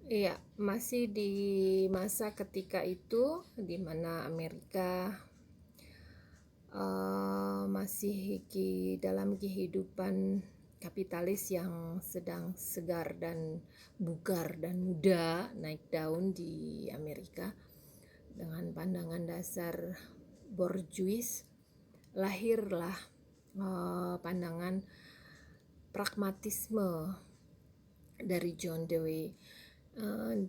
Iya, masih di masa ketika itu di mana Amerika masih dalam kehidupan kapitalis yang sedang segar dan bugar dan muda, naik daun di Amerika dengan pandangan dasar borjuis, lahirlah pandangan pragmatisme dari John Dewey.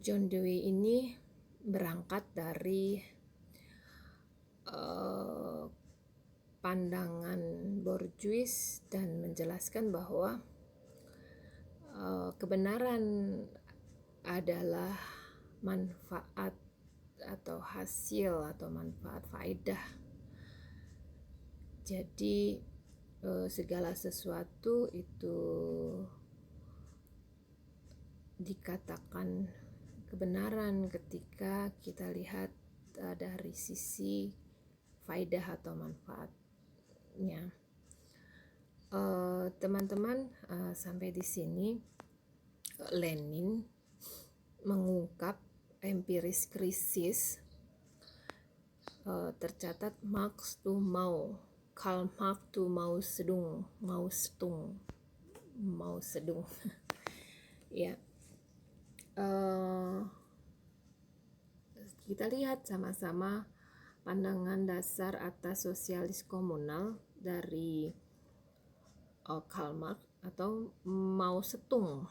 John Dewey ini berangkat dari pandangan borjuis dan menjelaskan bahwa kebenaran adalah manfaat atau hasil atau manfaat faedah. Jadi segala sesuatu itu dikatakan kebenaran ketika kita lihat dari sisi faedah atau manfaatnya. Teman-teman, sampai di sini Lenin mengungkap empiris krisis. Tercatat Marx tu Mao, Karl Marx tu Mao Zedong. Ya, kita lihat sama-sama pandangan dasar atas sosialis komunal dari Karl Marx atau Mao Zedong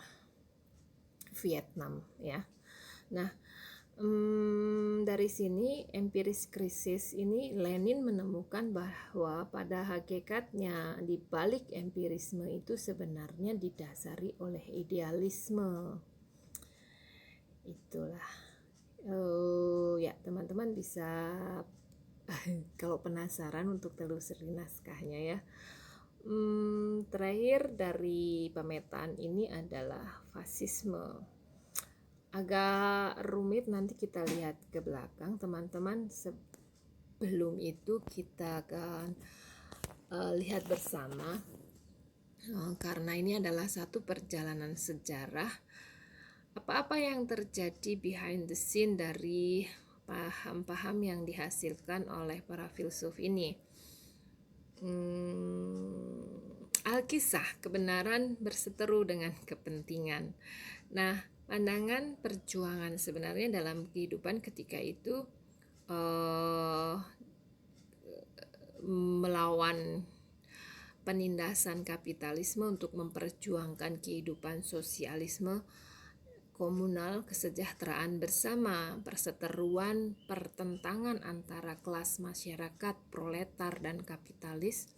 Vietnam, ya. Nah, dari sini empiris krisis ini Lenin menemukan bahwa pada hakikatnya di balik empirisme itu sebenarnya didasari oleh idealisme. Itulah. Ya, teman-teman bisa kalau penasaran untuk telusuri naskahnya ya. Terakhir dari pemetaan ini adalah fasisme. Agak rumit, nanti kita lihat ke belakang teman-teman. Sebelum itu kita akan lihat bersama, karena ini adalah satu perjalanan sejarah, apa-apa yang terjadi behind the scene dari paham-paham yang dihasilkan oleh para filsuf ini. Alkisah, kebenaran berseteru dengan kepentingan. Nah, pandangan perjuangan sebenarnya dalam kehidupan ketika itu melawan penindasan kapitalisme untuk memperjuangkan kehidupan sosialisme komunal, kesejahteraan bersama, perseteruan, pertentangan antara kelas masyarakat proletar dan kapitalis.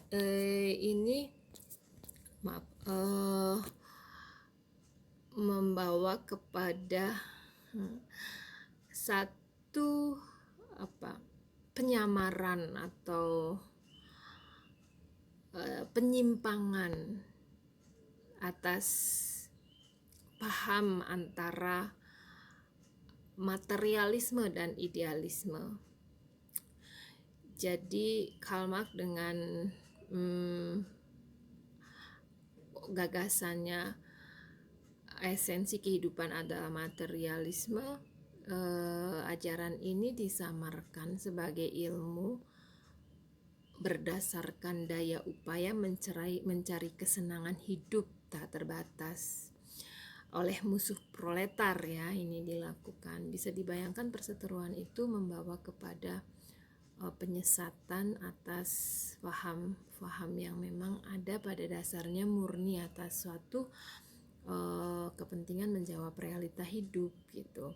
Ini membawa kepada satu penyamaran atau penyimpangan atas paham antara materialisme dan idealisme. Jadi Karl Marx dengan gagasannya esensi kehidupan adalah materialisme, ajaran ini disamarkan sebagai ilmu berdasarkan daya upaya mencari kesenangan hidup tak terbatas oleh musuh proletar, ya. Ini dilakukan, bisa dibayangkan perseteruan itu membawa kepada penyesatan atas paham yang memang ada pada dasarnya murni atas suatu kepentingan menjawab realita hidup gitu.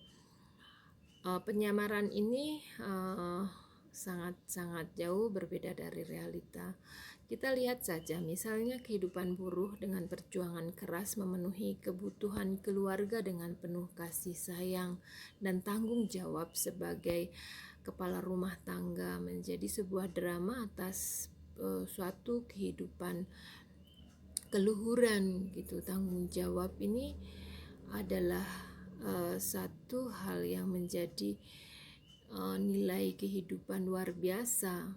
Penyamaran ini sangat jauh berbeda dari realita. Kita lihat saja misalnya kehidupan buruh dengan perjuangan keras memenuhi kebutuhan keluarga dengan penuh kasih sayang dan tanggung jawab sebagai kepala rumah tangga menjadi sebuah drama atas suatu kehidupan keluhuran gitu. Tanggung jawab ini adalah satu hal yang menjadi nilai kehidupan luar biasa.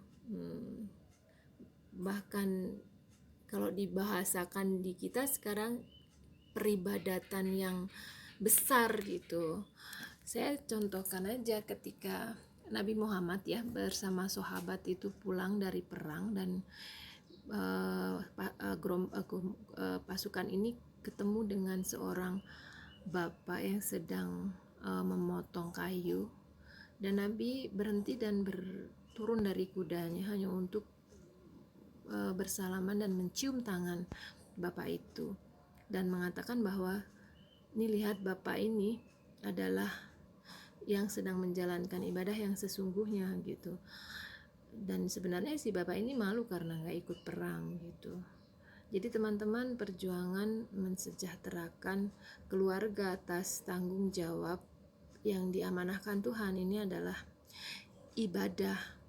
Bahkan kalau dibahasakan di kita sekarang, peribadatan yang besar gitu. Saya contohkan aja ketika Nabi Muhammad ya bersama sahabat itu pulang dari perang, dan pasukan ini ketemu dengan seorang bapak yang sedang memotong kayu, dan Nabi berhenti dan turun dari kudanya hanya untuk bersalaman dan mencium tangan bapak itu, dan mengatakan bahwa ini lihat, bapak ini adalah yang sedang menjalankan ibadah yang sesungguhnya gitu. Dan sebenarnya si bapak ini malu karena nggak ikut perang gitu. Jadi teman-teman, perjuangan mensejahterakan keluarga atas tanggung jawab yang diamanahkan Tuhan ini adalah ibadah.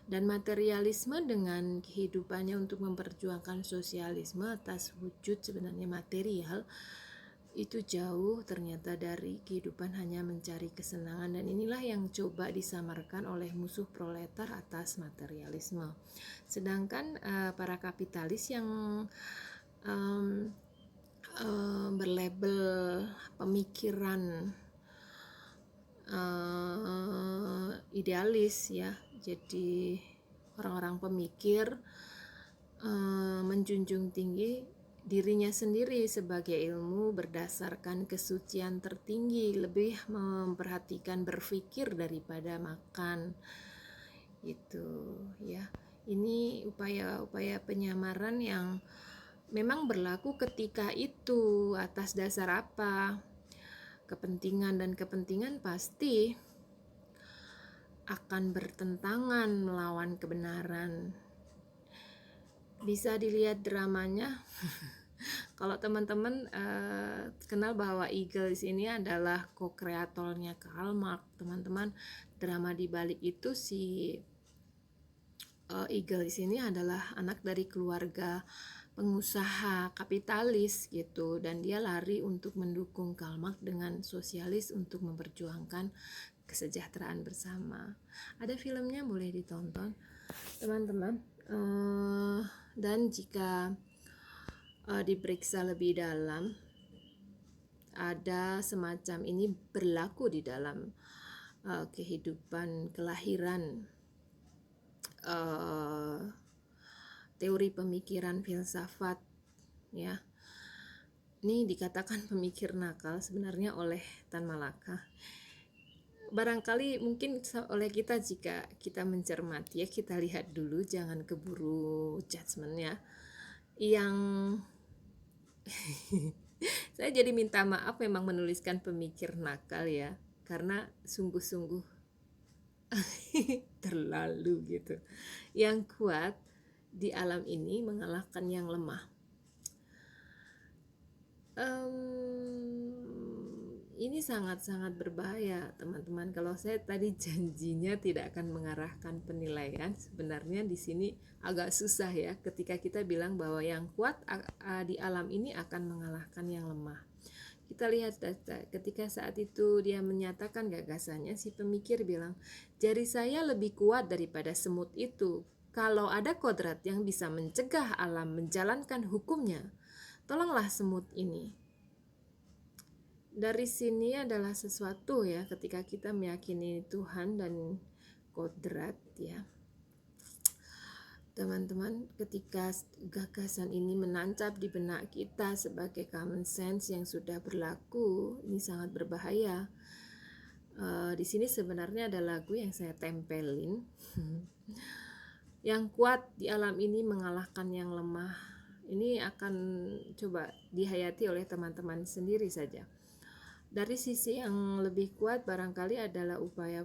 Dan materialisme dengan kehidupannya untuk memperjuangkan sosialisme atas wujud sebenarnya material, itu jauh ternyata dari kehidupan hanya mencari kesenangan. Dan inilah yang coba disamarkan oleh musuh proletar atas materialisme. Sedangkan para kapitalis yang berlabel pemikiran idealis ya, jadi orang-orang pemikir menjunjung tinggi dirinya sendiri sebagai ilmu berdasarkan kesucian tertinggi, lebih memperhatikan berpikir daripada makan gitu ya. Ini upaya-upaya penyamaran yang memang berlaku ketika itu. Atas dasar apa? Kepentingan, dan kepentingan pasti akan bertentangan melawan kebenaran. Bisa dilihat dramanya. Kalau teman-teman kenal bahwa Eagles ini adalah co-kreatornya Karl Marx, teman-teman, drama di balik itu si Eagles ini adalah anak dari keluarga pengusaha kapitalis gitu, dan dia lari untuk mendukung Karl Marx dengan sosialis untuk memperjuangkan kesejahteraan bersama. Ada filmnya, boleh ditonton teman-teman. Dan jika diperiksa lebih dalam, ada semacam ini berlaku di dalam kehidupan kelahiran teori pemikiran filsafat ya. Ini dikatakan pemikir nakal sebenarnya oleh Tan Malaka. Barangkali mungkin oleh kita, jika kita mencermati ya, kita lihat dulu, jangan keburu judgement ya. Yang saya jadi minta maaf memang menuliskan pemikir nakal ya, karena sungguh-sungguh terlalu gitu. Yang kuat di alam ini mengalahkan yang lemah. Ini sangat-sangat berbahaya teman-teman. Kalau saya tadi janjinya tidak akan mengarahkan penilaian, sebenarnya di sini agak susah ya ketika kita bilang bahwa yang kuat di alam ini akan mengalahkan yang lemah. Kita lihat ketika saat itu dia menyatakan gagasannya, si pemikir bilang, jari saya lebih kuat daripada semut itu. Kalau ada kodrat yang bisa mencegah alam menjalankan hukumnya, tolonglah semut ini. Dari sini adalah sesuatu ya, ketika kita meyakini Tuhan dan kodrat ya teman-teman, ketika gagasan ini menancap di benak kita sebagai common sense yang sudah berlaku, ini sangat berbahaya. Di sini sebenarnya ada lagu yang saya tempelin. Yang kuat di alam ini mengalahkan yang lemah. Ini akan coba dihayati oleh teman-teman sendiri saja. Dari sisi yang lebih kuat barangkali adalah upaya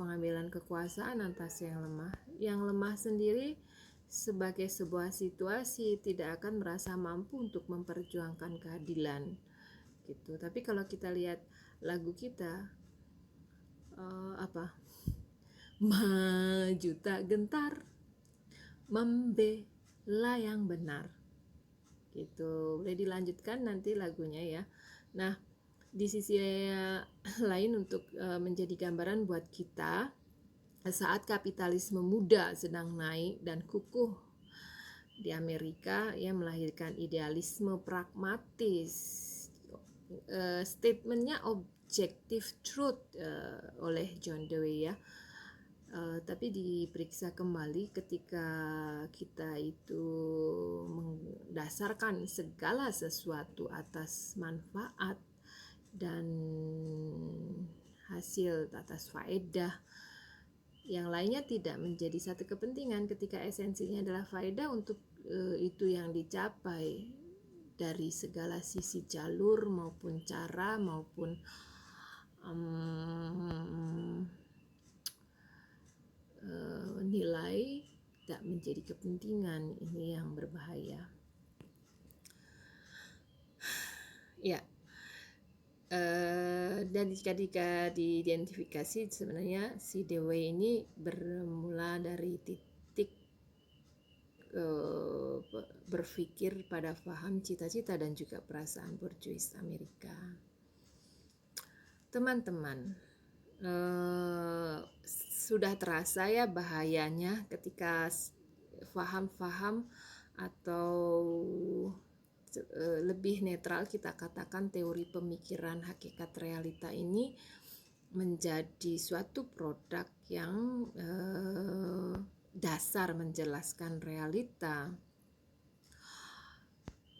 pengambilan kekuasaan atas yang lemah. Yang lemah sendiri sebagai sebuah situasi tidak akan merasa mampu untuk memperjuangkan keadilan gitu. Tapi kalau kita lihat lagu kita, maju tak gentar membela yang benar gitu. Boleh dilanjutkan nanti lagunya ya. Nah, di sisi lain untuk menjadi gambaran buat kita saat kapitalisme muda sedang naik dan kukuh di Amerika, ia melahirkan idealisme pragmatis statementnya objective truth oleh John Dewey ya. Tapi diperiksa kembali ketika kita itu mendasarkan segala sesuatu atas manfaat dan hasil atas faedah, yang lainnya tidak menjadi satu kepentingan ketika esensinya adalah faedah untuk itu yang dicapai dari segala sisi jalur maupun cara maupun nilai tidak menjadi kepentingan. Ini yang berbahaya ya. Dan jika diidentifikasi, sebenarnya si Dewey ini bermula dari titik berpikir pada paham cita-cita dan juga perasaan borjuis Amerika. Teman-teman, sudah terasa ya bahayanya ketika faham-faham atau lebih netral kita katakan teori pemikiran hakikat realita ini menjadi suatu produk yang dasar menjelaskan realita.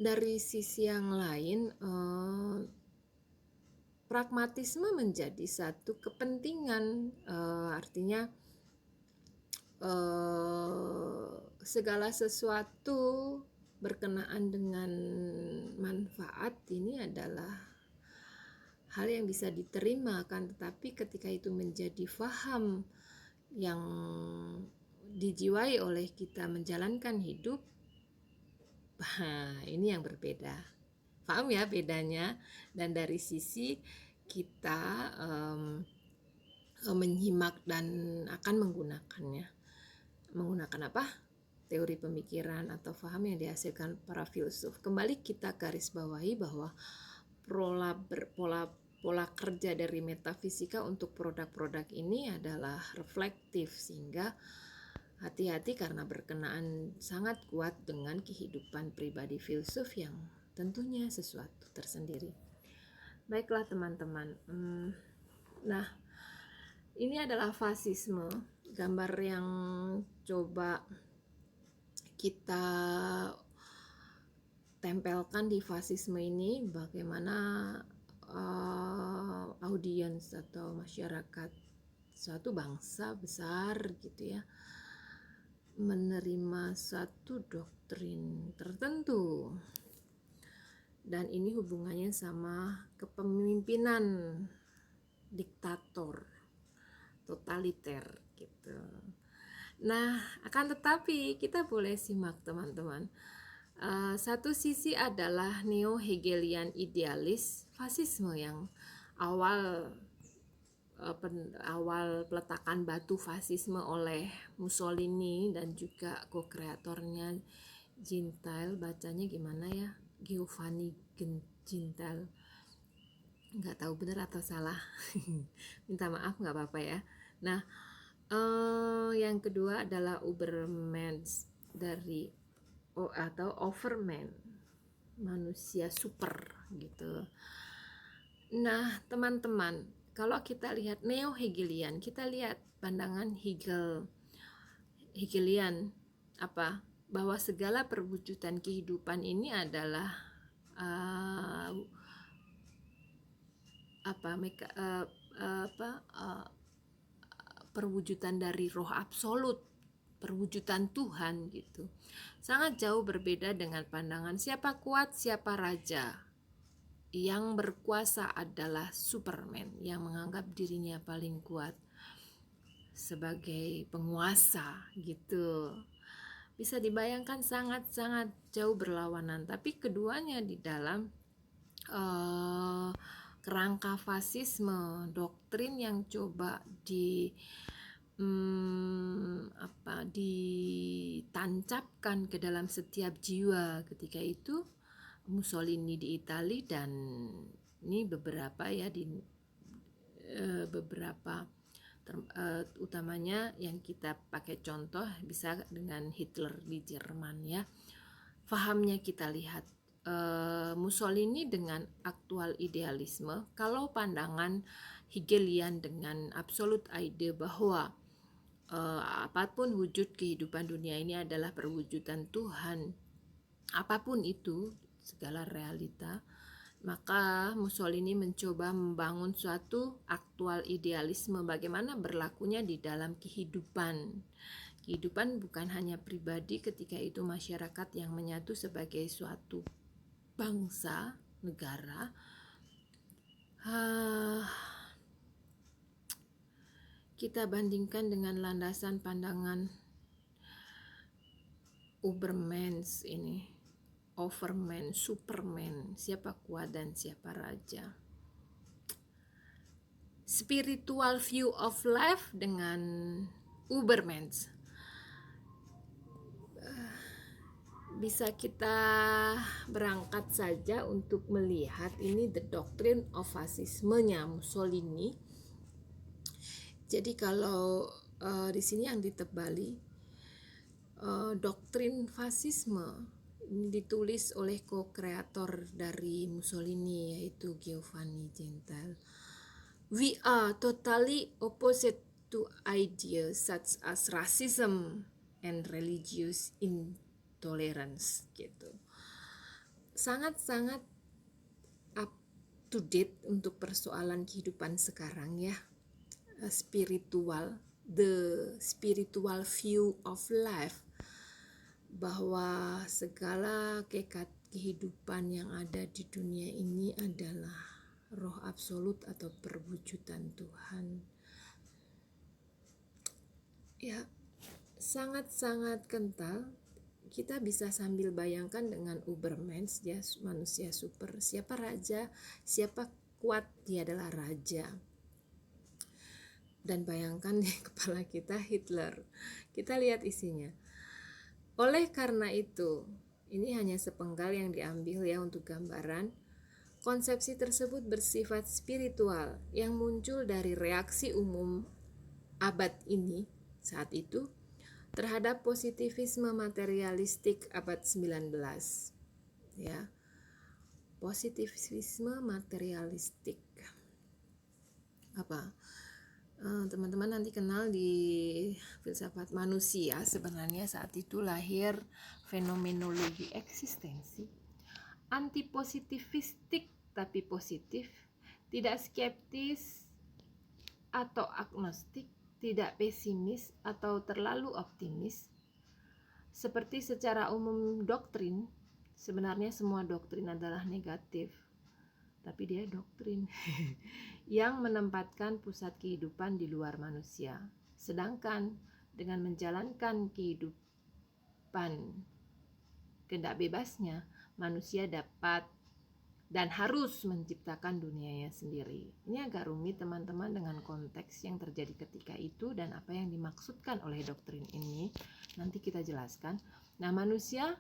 Dari sisi yang lain, pragmatisme menjadi satu kepentingan, artinya segala sesuatu berkenaan dengan manfaat ini adalah hal yang bisa diterima kan, tetapi ketika itu menjadi faham yang dijiwai oleh kita menjalankan hidup, ini yang berbeda. Paham ya bedanya? Dan dari sisi kita menyimak dan akan menggunakannya. Menggunakan apa? Teori pemikiran atau paham yang dihasilkan para filsuf. Kembali kita garis bawahi bahwa pola kerja dari metafisika untuk produk-produk ini adalah reflektif, sehingga hati-hati karena berkenaan sangat kuat dengan kehidupan pribadi filsuf yang tentunya sesuatu tersendiri. Baiklah teman-teman, nah ini adalah fasisme, gambar yang coba kita tempelkan di fasisme ini, bagaimana audiens atau masyarakat suatu bangsa besar gitu ya menerima satu doktrin tertentu, dan ini hubungannya sama kepemimpinan diktator totaliter gitu. Nah, akan tetapi kita boleh simak teman-teman. Satu sisi adalah neo-hegelian idealis fasisme yang awal peletakan batu fasisme oleh Mussolini dan juga co-kreatornya Gentile, bacanya gimana ya, Giovanni Gentile, nggak tahu benar atau salah minta maaf, nggak apa-apa ya. Nah, yang kedua adalah Ubermensch dari atau Overman, manusia super gitu. Nah teman-teman, kalau kita lihat neo-hegelian, kita lihat pandangan Hegelian apa, bahwa segala perwujudan kehidupan ini adalah perwujudan dari roh absolut, perwujudan Tuhan gitu. Sangat jauh berbeda dengan pandangan siapa kuat, siapa raja. Yang berkuasa adalah Superman yang menganggap dirinya paling kuat sebagai penguasa gitu. Bisa dibayangkan sangat-sangat jauh berlawanan, tapi keduanya di dalam kerangka fasisme, doktrin yang coba ditancapkan ke dalam setiap jiwa ketika itu Mussolini di Italia, dan ini beberapa ya utamanya yang kita pakai contoh bisa dengan Hitler di Jerman ya. Fahamnya kita lihat Mussolini dengan aktual idealisme, kalau pandangan Hegelian dengan absolute ide bahwa apapun wujud kehidupan dunia ini adalah perwujudan Tuhan, apapun itu segala realita, maka Mussolini mencoba membangun suatu aktual idealisme bagaimana berlakunya di dalam kehidupan. Kehidupan bukan hanya pribadi, ketika itu masyarakat yang menyatu sebagai suatu bangsa, negara. Kita bandingkan dengan landasan pandangan Ubermans ini, Overman, Superman, siapa kuat dan siapa raja. Spiritual view of life dengan Ubermans. Bisa kita berangkat saja untuk melihat ini the doctrine of fascisme-nya Mussolini. Jadi kalau di sini yang ditebali doktrin fasisme ini ditulis oleh co-kreator dari Mussolini, yaitu Giovanni Gentile. We are totally opposite to ideas such as racism and religious intolerance gitu. Sangat-sangat up to date untuk persoalan kehidupan sekarang ya. Spiritual, the spiritual view of life, bahwa segala kehidupan yang ada di dunia ini adalah roh absolut atau perwujudan Tuhan. Ya, sangat-sangat kental. Kita bisa sambil bayangkan dengan Ubermans, dia manusia super. Siapa raja, siapa kuat, dia adalah raja. Dan bayangkan di kepala kita Hitler. Kita lihat isinya. Oleh karena itu, ini hanya sepenggal yang diambil ya untuk gambaran. Konsepsi tersebut bersifat spiritual yang muncul dari reaksi umum abad ini saat itu terhadap positivisme materialistik abad 19. Ya. Positivisme materialistik. Apa? Teman-teman nanti kenal di filsafat manusia. Sebenarnya saat itu lahir fenomenologi eksistensi, antipositivistik tapi positif, tidak skeptis atau agnostik, tidak pesimis atau terlalu optimis. Seperti secara umum doktrin, sebenarnya semua doktrin adalah negatif, tapi dia doktrin yang menempatkan pusat kehidupan di luar manusia. Sedangkan dengan menjalankan kehidupan kehendak bebasnya, manusia dapat dan harus menciptakan dunianya sendiri. Ini agak rumit teman-teman dengan konteks yang terjadi ketika itu dan apa yang dimaksudkan oleh doktrin ini. Nanti kita jelaskan. Nah, manusia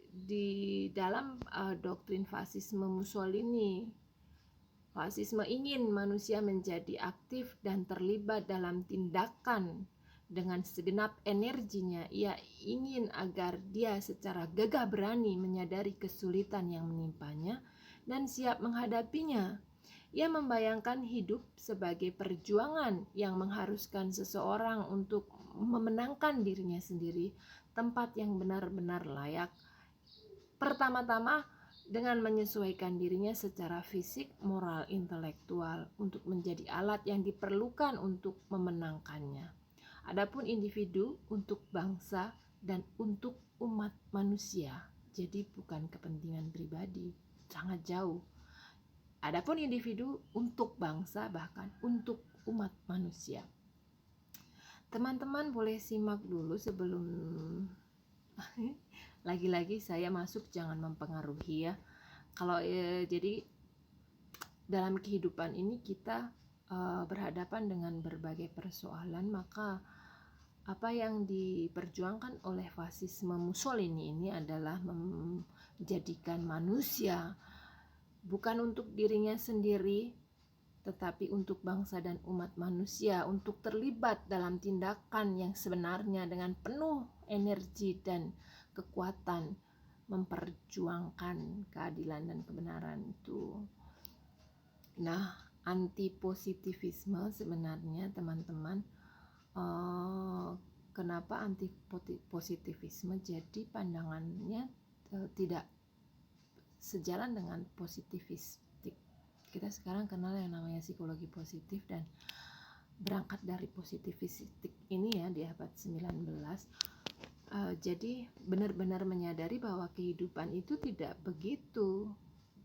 di dalam doktrin fasisme Mussolini, fasisme ingin manusia menjadi aktif dan terlibat dalam tindakan dengan segenap energinya. Ia ingin agar dia secara gagah berani menyadari kesulitan yang menimpanya dan siap menghadapinya. Ia membayangkan hidup sebagai perjuangan yang mengharuskan seseorang untuk memenangkan dirinya sendiri, tempat yang benar-benar layak. Pertama-tama dengan menyesuaikan dirinya secara fisik, moral, intelektual untuk menjadi alat yang diperlukan untuk memenangkannya. Adapun individu untuk bangsa dan untuk umat manusia. Jadi bukan kepentingan pribadi, sangat jauh. Adapun individu untuk bangsa bahkan untuk umat manusia. Teman-teman boleh simak dulu sebelum lagi-lagi saya masuk, jangan mempengaruhi ya. Kalau jadi dalam kehidupan ini kita berhadapan dengan berbagai persoalan, maka apa yang diperjuangkan oleh fasisme Mussolini ini adalah menjadikan manusia bukan untuk dirinya sendiri, tetapi untuk bangsa dan umat manusia, untuk terlibat dalam tindakan yang sebenarnya dengan penuh energi dan kekuatan memperjuangkan keadilan dan kebenaran itu. Nah, anti positivisme sebenarnya teman-teman, kenapa anti positivisme? Jadi pandangannya tidak sejalan dengan positivistik. Kita sekarang kenal yang namanya psikologi positif, dan berangkat dari positivistik ini ya di abad 19. Jadi benar-benar menyadari bahwa kehidupan itu tidak begitu.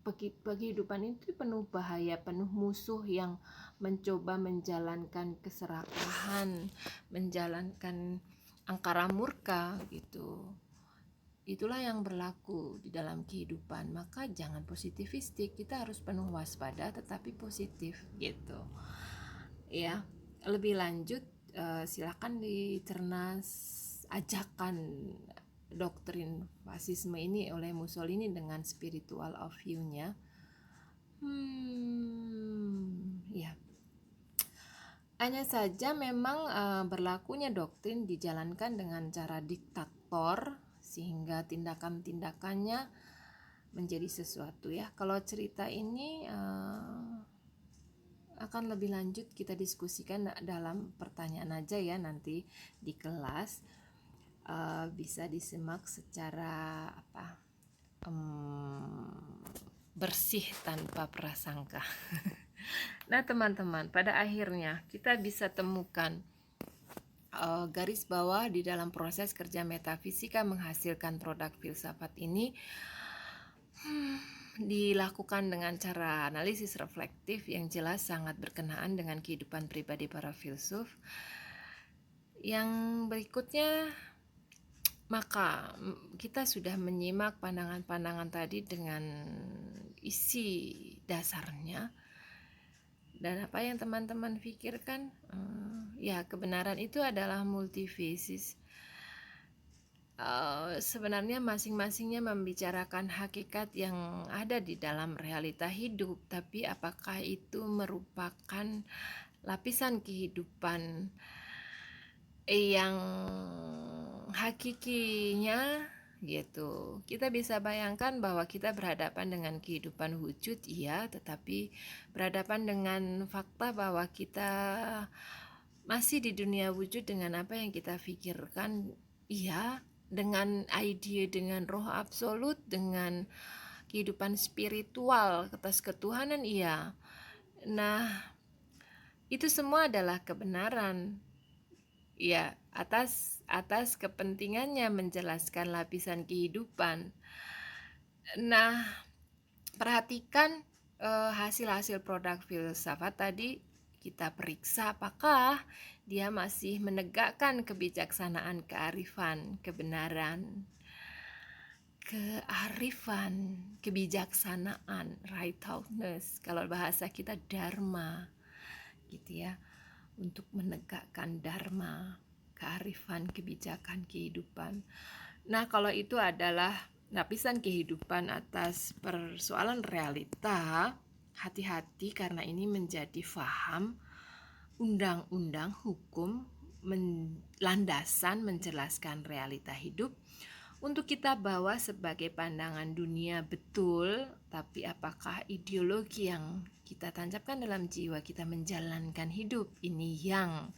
Kehidupan itu penuh bahaya, penuh musuh yang mencoba menjalankan keserakahan, menjalankan angkara murka gitu. Itulah yang berlaku di dalam kehidupan. Maka jangan positivistik, kita harus penuh waspada tetapi positif gitu. Ya, lebih lanjut silakan dicerna ajakan doktrin fasisme ini oleh Mussolini dengan spiritual of view-nya. Ya. Hanya saja memang berlakunya doktrin dijalankan dengan cara diktator sehingga tindakan-tindakannya menjadi sesuatu ya. Kalau cerita ini akan lebih lanjut kita diskusikan dalam pertanyaan aja ya nanti di kelas. Bisa disimak secara bersih tanpa prasangka. Nah teman-teman, pada akhirnya kita bisa temukan garis bawah di dalam proses kerja metafisika menghasilkan produk filsafat ini dilakukan dengan cara analisis reflektif yang jelas sangat berkenaan dengan kehidupan pribadi para filsuf. Yang berikutnya, maka kita sudah menyimak pandangan-pandangan tadi dengan isi dasarnya. Dan apa yang teman-teman pikirkan? Ya, kebenaran itu adalah multifasis. Sebenarnya masing-masingnya membicarakan hakikat yang ada di dalam realita hidup, tapi apakah itu merupakan lapisan kehidupan yang hakikinya gitu. Kita bisa bayangkan bahwa kita berhadapan dengan kehidupan wujud, iya, tetapi berhadapan dengan fakta bahwa kita masih di dunia wujud dengan apa yang kita pikirkan, iya, dengan ide, dengan roh absolut, dengan kehidupan spiritual atas ketuhanan, iya. Nah, itu semua adalah kebenaran. Ya, atas kepentingannya menjelaskan lapisan kehidupan. Nah, perhatikan hasil-hasil produk filsafat tadi, kita periksa apakah dia masih menegakkan kebijaksanaan, kearifan, kebenaran, kebijaksanaan, righteousness. Kalau bahasa kita dharma, gitu ya. Untuk menegakkan dharma, kearifan, kebijakan, kehidupan. Nah, kalau itu adalah lapisan kehidupan atas persoalan realita, hati-hati karena ini menjadi faham undang-undang hukum landasan menjelaskan realita hidup untuk kita bawa sebagai pandangan dunia betul, tapi apakah ideologi yang kita tancapkan dalam jiwa kita menjalankan hidup ini yang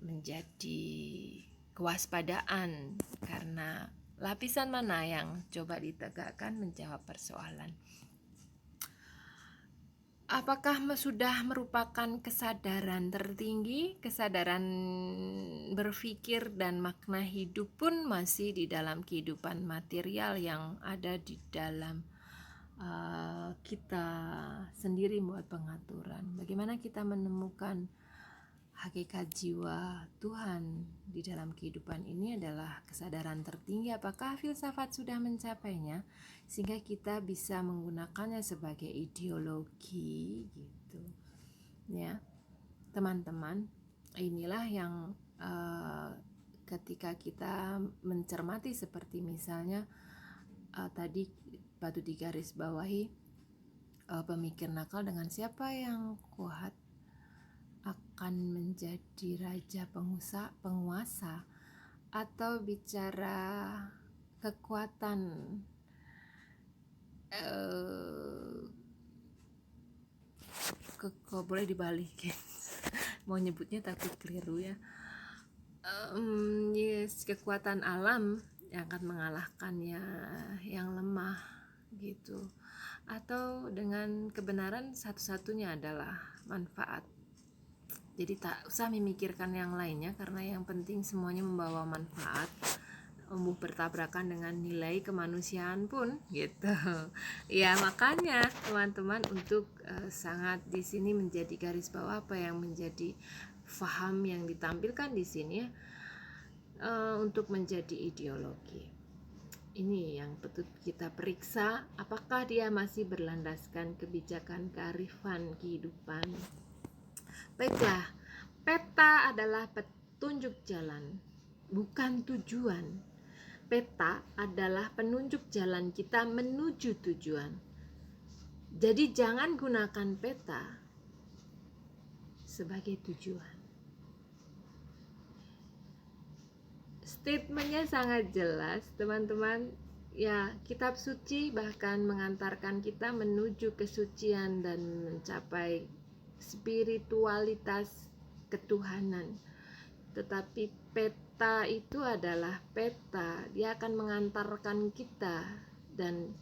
menjadi kewaspadaan, karena lapisan mana yang coba ditegakkan menjawab persoalan. Apakah sudah merupakan kesadaran tertinggi, kesadaran berpikir dan makna hidup pun masih di dalam kehidupan material yang ada di dalam kita sendiri buat pengaturan. Bagaimana kita menemukan hakikat jiwa Tuhan di dalam kehidupan ini adalah kesadaran tertinggi. Apakah filsafat sudah mencapainya sehingga kita bisa menggunakannya sebagai ideologi gitu ya teman-teman. Inilah yang ketika kita mencermati seperti misalnya tadi patut digaris bawahi, pemikir nakal dengan siapa yang kuat akan menjadi raja penguasa, atau bicara kekuatan eh, kok boleh dibalikin. Mau nyebutnya takut keliru ya. Yes, kekuatan alam yang akan mengalahkan ya yang lemah gitu. Atau dengan kebenaran satu-satunya adalah manfaat. Jadi tak usah memikirkan yang lainnya, karena yang penting semuanya membawa manfaat. Bertabrakan dengan nilai kemanusiaan pun gitu. Ya makanya teman-teman untuk sangat di sini menjadi garis bawah apa yang menjadi faham yang ditampilkan di sini ya, untuk menjadi ideologi. Ini yang patut kita periksa, apakah dia masih berlandaskan kebijakan kearifan kehidupan. Baiklah, peta adalah petunjuk jalan, bukan tujuan. Peta adalah penunjuk jalan kita menuju tujuan. Jadi jangan gunakan peta sebagai tujuan. Statementnya sangat jelas, teman-teman. Ya, kitab suci bahkan mengantarkan kita menuju kesucian dan mencapai spiritualitas ketuhanan. Tetapi peta itu adalah peta, dia akan mengantarkan kita, dan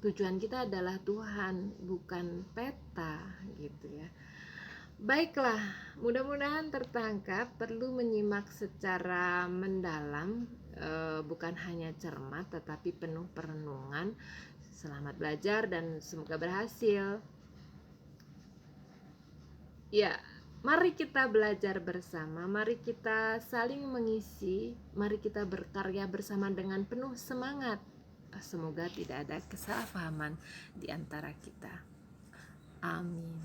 tujuan kita adalah Tuhan, bukan peta gitu ya. Baiklah, mudah-mudahan tertangkap. Perlu menyimak secara mendalam, bukan hanya cermat tetapi penuh perenungan. Selamat belajar dan semoga berhasil. Ya, mari kita belajar bersama, mari kita saling mengisi, mari kita berkarya bersama dengan penuh semangat. Semoga tidak ada kesalahpahaman di antara kita. Amin.